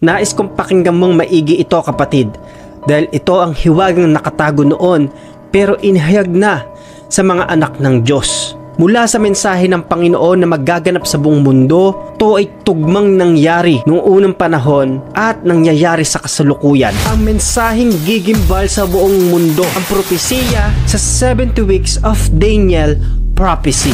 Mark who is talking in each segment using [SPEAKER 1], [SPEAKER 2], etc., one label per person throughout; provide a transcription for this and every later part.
[SPEAKER 1] Nais kong pakinggan mong maigi ito, kapatid, dahil ito ang hiwagang nakatago noon pero inihayag na sa mga anak ng Diyos. Mula sa mensahe ng Panginoon na magaganap sa buong mundo, ito ay tugmang nangyari noong unang panahon at nangyayari sa kasalukuyan. Ang mensaheng gigimbal sa buong mundo, ang propesiya sa 70 weeks of Daniel prophecy.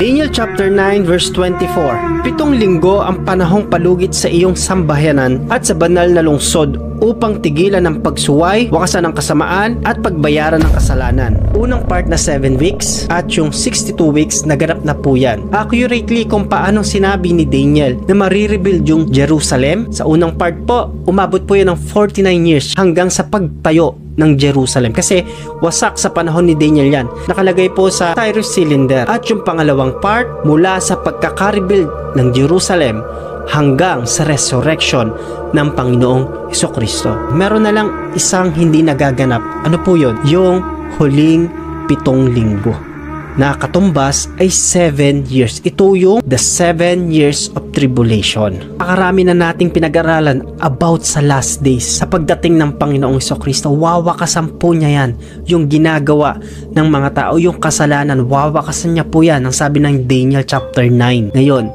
[SPEAKER 1] Daniel chapter 9 verse 24. 7 linggo ang panahong palugit sa iyong sambahayanan at sa banal na lungsod upang tigilan ang pagsuway, wakasan ng kasamaan at pagbayaran ng kasalanan. Unang part na 7 weeks at yung 62 weeks naganap na po yan. Accurately kung paanong sinabi ni Daniel na marirebuild yung Jerusalem. Sa unang part po, umabot po yan ng 49 years hanggang sa pagtayo ng Jerusalem, kasi wasak sa panahon ni Daniel yan. Nakalagay po sa Tyrus Cylinder. At yung pangalawang part, mula sa pagkaka-rebuild ng Jerusalem hanggang sa resurrection ng Panginoong Hesukristo. Meron na lang isang hindi nagaganap. Ano po yun? Yung huling 7 linggo na katumbas ay 7 years. Ito yung the 7 years of tribulation. Nakarami na nating pinag-aralan about sa last days. Sa pagdating ng Panginoong Hesukristo, wawakasan po niya yan. Yung ginagawa ng mga tao, yung kasalanan, wawakasan niya po yan. Ang sabi ng Daniel chapter 9. Ngayon,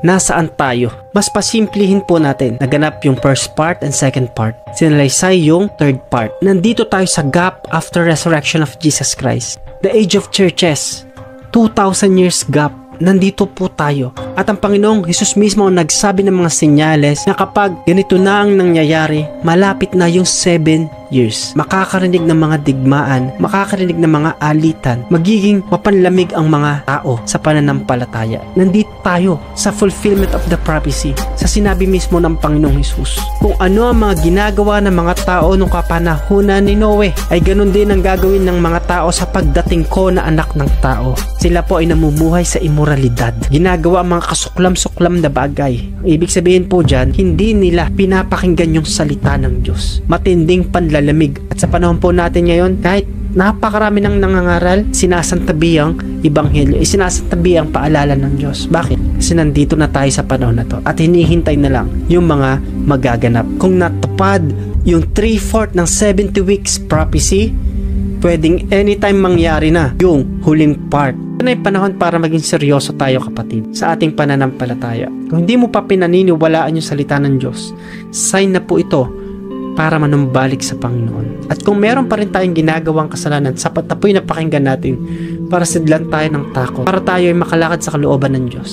[SPEAKER 1] nasaan tayo? Mas pasimplihin po natin. Naganap yung first part and second part. Sinalaysay yung third part. Nandito tayo sa gap after resurrection of Jesus Christ. The age of churches. 2,000 years gap. Nandito po tayo. At ang Panginoong Hesus mismo ang nagsabi ng mga senyales na kapag ganito na ang nangyayari, malapit na yung 7 years. Makakarinig ng mga digmaan, makakarinig ng mga alitan, magiging mapanlamig ang mga tao sa pananampalataya. Nandito tayo sa fulfillment of the prophecy, sa sinabi mismo ng Panginoong Hesus. Kung ano ang mga ginagawa ng mga tao nung kapanahunan ni Noe, ay ganun din ang gagawin ng mga tao sa pagdating ko na anak ng tao. Sila po ay namumuhay sa imoralidad. Ginagawa ang mga kasuklam-suklam na bagay. Ibig sabihin po dyan, hindi nila pinapakinggan yung salita ng Diyos. Matinding panlalamig. At sa panahon po natin ngayon, kahit napakarami ng nangangaral, sinasantabi ang Ebanghelyo, sinasantabi ang paalala ng Diyos. Bakit? Kasi nandito na tayo sa panahon na to at hinihintay na lang yung mga magaganap. Kung natupad yung 3/4 ng 70 weeks prophecy, pwedeng anytime mangyari na yung huling part. Ito na yung panahon para maging seryoso tayo, kapatid, sa ating pananampalataya. Kung hindi mo pa pinaniniwalaan yung salita ng Diyos, sign na po ito para manumbalik sa Panginoon. At kung meron pa rin tayong ginagawang kasalanan, sapat na po yung napakinggan natin para sidlan tayo ng takot, para tayo ay makalakad sa kalooban ng Diyos.